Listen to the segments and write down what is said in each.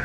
A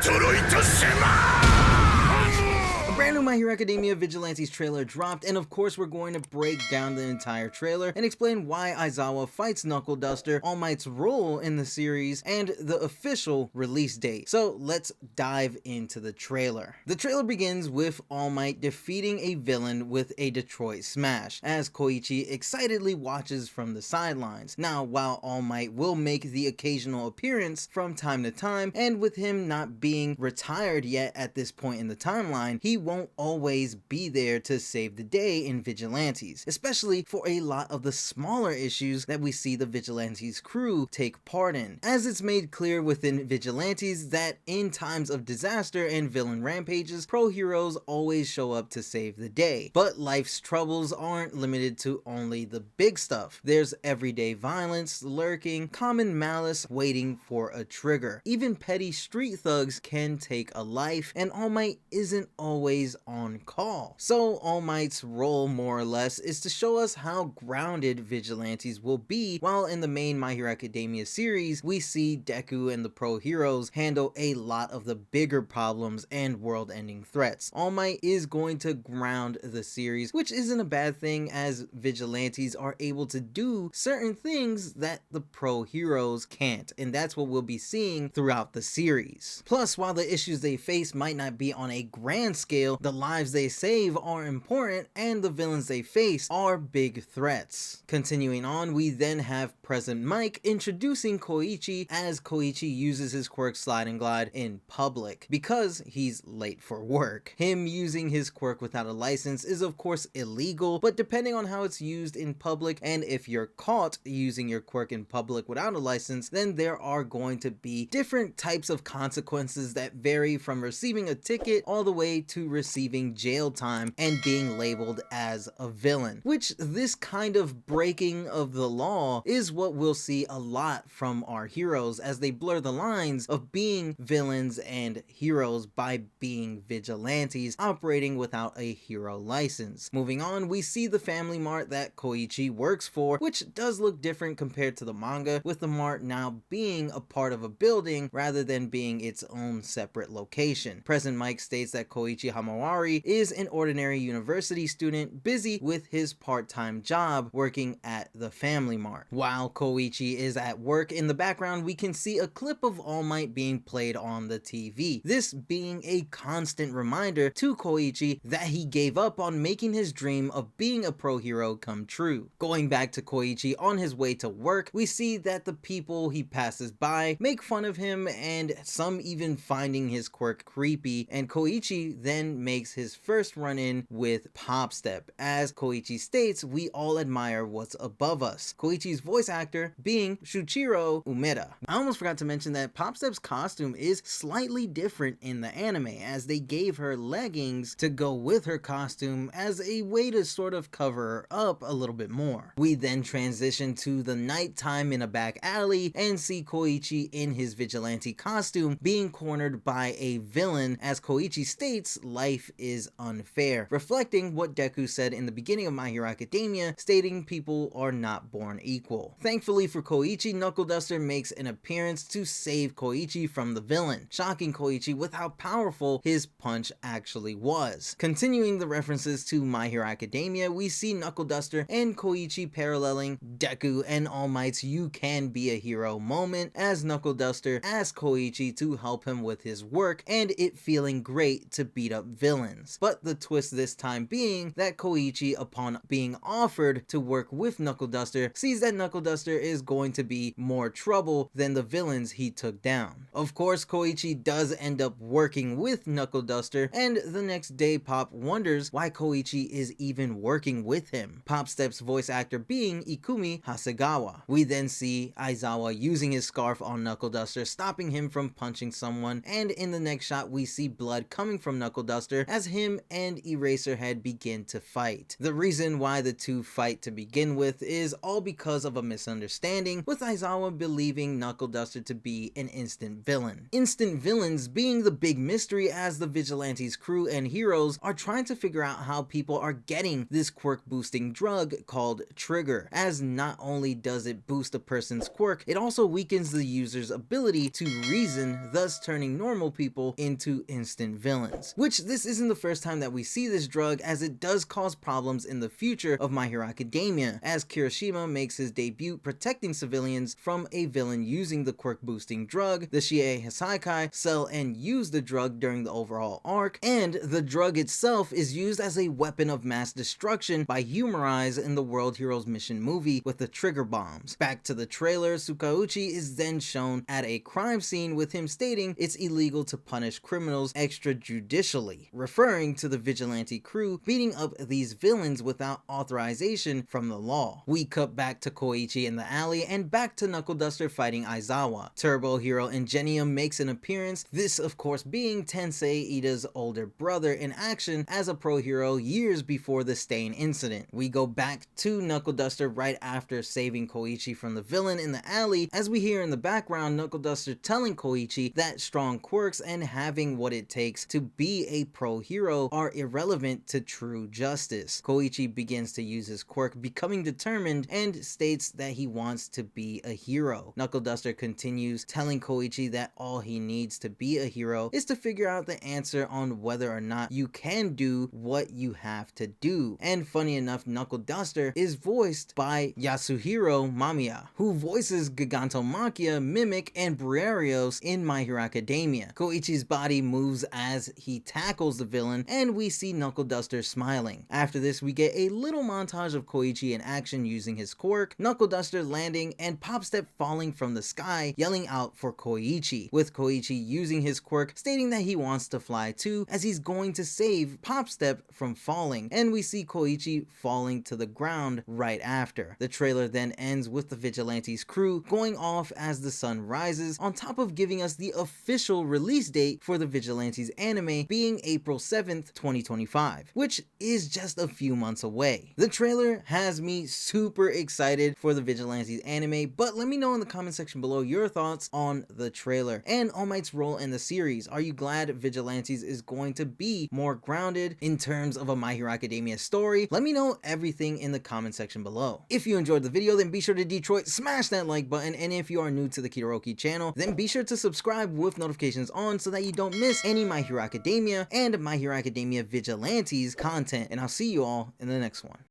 brand new My Hero Academia Vigilantes trailer dropped, and of course we're going to break down the entire trailer and explain why Aizawa fights Knuckleduster, All Might's role in the series, and the official release date. So let's dive into the trailer. The trailer begins with All Might defeating a villain with a Detroit smash, as Koichi excitedly watches from the sidelines. Now, while All Might will make the occasional appearance from time to time, and with him not being retired yet at this point in the timeline, he won't always be there to save the day in Vigilantes, especially for a lot of the smaller issues that we see the Vigilantes crew take part in, as it's made clear within Vigilantes that in times of disaster and villain rampages, pro heroes always show up to save the day. But life's troubles aren't limited to only the big stuff. There's everyday violence lurking, common malice waiting for a trigger. Even petty street thugs can take a life, and All Might isn't always on call. So All Might's role, more or less, is to show us how grounded Vigilantes will be, while in the main My Hero Academia series, we see Deku and the pro heroes handle a lot of the bigger problems and world-ending threats. All Might is going to ground the series, which isn't a bad thing, as Vigilantes are able to do certain things that the pro heroes can't, and that's what we'll be seeing throughout the series. Plus, while the issues they face might not be on a grand scale, the lives they save are important, and the villains they face are big threats. Continuing on, we then have Present Mike introducing Koichi as Koichi uses his quirk Slide and Glide in public because he's late for work. Him using his quirk without a license is of course illegal, but depending on how it's used in public, and if you're caught using your quirk in public without a license, then there are going to be different types of consequences that vary from receiving a ticket all the way to receiving jail time and being labeled as a villain, which this kind of breaking of the law is what we'll see a lot from our heroes as they blur the lines of being villains and heroes by being vigilantes operating without a hero license. Moving on, we see the family mart that Koichi works for, which does look different compared to the manga, with the mart now being a part of a building rather than being its own separate location. Present Mike states that Koichi Hamawari is an ordinary university student busy with his part-time job working at the family mart. While Koichi is at work, in the background we can see a clip of All Might being played on the TV, this being a constant reminder to Koichi that he gave up on making his dream of being a pro hero come true. Going back to Koichi on his way to work, we see that the people he passes by make fun of him, and some even finding his quirk creepy, and Koichi then makes his first run-in with Popstep. As Koichi states, we all admire what's above us. Koichi's voice actor being Shuichiro Umeda. I almost forgot to mention that Popstep's costume is slightly different in the anime, as they gave her leggings to go with her costume as a way to sort of cover her up a little bit more. We then transition to the nighttime in a back alley and see Koichi in his vigilante costume being cornered by a villain, as Koichi states life is unfair, reflecting what Deku said in the beginning of My Hero Academia, stating people are not born equal. Thankfully for Koichi, Knuckleduster makes an appearance to save Koichi from the villain, shocking Koichi with how powerful his punch actually was. Continuing the references to My Hero Academia, we see Knuckleduster and Koichi paralleling Deku and All Might's "You Can Be a Hero" moment, as Knuckleduster asks Koichi to help him with his work, and it feeling great to beat up villains. But the twist this time being that Koichi, upon being offered to work with Knuckleduster, sees that Knuckleduster is going to be more trouble than the villains he took down. Of course, Koichi does end up working with Knuckleduster, and the next day Pop wonders why Koichi is even working with him, Popstep's voice actor being Ikumi Hasegawa. We then see Aizawa using his scarf on Knuckleduster, stopping him from punching someone, and in the next shot we see blood coming from Knuckleduster Knuckleduster as him and Eraserhead begin to fight. The reason why the two fight to begin with is all because of a misunderstanding, with Aizawa believing Knuckleduster to be an instant villain. Instant villains being the big mystery, as the Vigilantes crew and heroes are trying to figure out how people are getting this quirk boosting drug called Trigger, as not only does it boost a person's quirk, it also weakens the user's ability to reason, thus turning normal people into instant villains. Which this isn't the first time that we see this drug, as it does cause problems in the future of My Hero Academia, as Kirishima makes his debut protecting civilians from a villain using the quirk boosting drug. The Shie Hisaikai sell and use the drug during the overhaul arc, and the drug itself is used as a weapon of mass destruction by Humorize in the World Heroes Mission movie with the trigger bombs. Back to the trailer, Tsukauchi is then shown at a crime scene with him stating it's illegal to punish criminals extrajudicially, referring to the vigilante crew beating up these villains without authorization from the law. We cut back to Koichi in the alley and back to Knuckleduster fighting Aizawa. Turbo Hero Ingenium makes an appearance, this of course being Tensei Ida's older brother in action as a pro hero years before the Stain incident. We go back to Knuckleduster right after saving Koichi from the villain in the alley, as we hear in the background Knuckleduster telling Koichi that strong quirks and having what it takes to be a pro hero are irrelevant to true justice. Koichi begins to use his quirk, becoming determined, and states that he wants to be a hero. Knuckleduster continues telling Koichi that all he needs to be a hero is to figure out the answer on whether or not you can do what you have to do. And funny enough, Knuckleduster is voiced by Yasuhiro Mamiya, who voices Gigantomachia, Mimic, and Briareos in My Hero Academia. Koichi's body moves as he tackles the villain, and we see Knuckleduster smiling. After this, we get a little montage of Koichi in action using his quirk, Knuckleduster landing, and Popstep falling from the sky, yelling out for Koichi, with Koichi using his quirk, stating that he wants to fly too, as he's going to save Popstep from falling, and we see Koichi falling to the ground right after. The trailer then ends with the Vigilantes crew going off as the sun rises, on top of giving us the official release date for the Vigilantes anime being April 7th, 2025, which is just a few months away. The trailer has me super excited for the Vigilantes anime, but let me know in the comment section below your thoughts on the trailer and All Might's role in the series. Are you glad Vigilantes is going to be more grounded in terms of a My Hero Academia story? Let me know everything in the comment section below. If you enjoyed the video, then be sure to Detroit smash that like button, and if you are new to the Kidoroki channel, then be sure to subscribe with notifications on so that you don't miss any My Hero Academia and My Hero Academia Vigilantes content, and I'll see you all in the next one.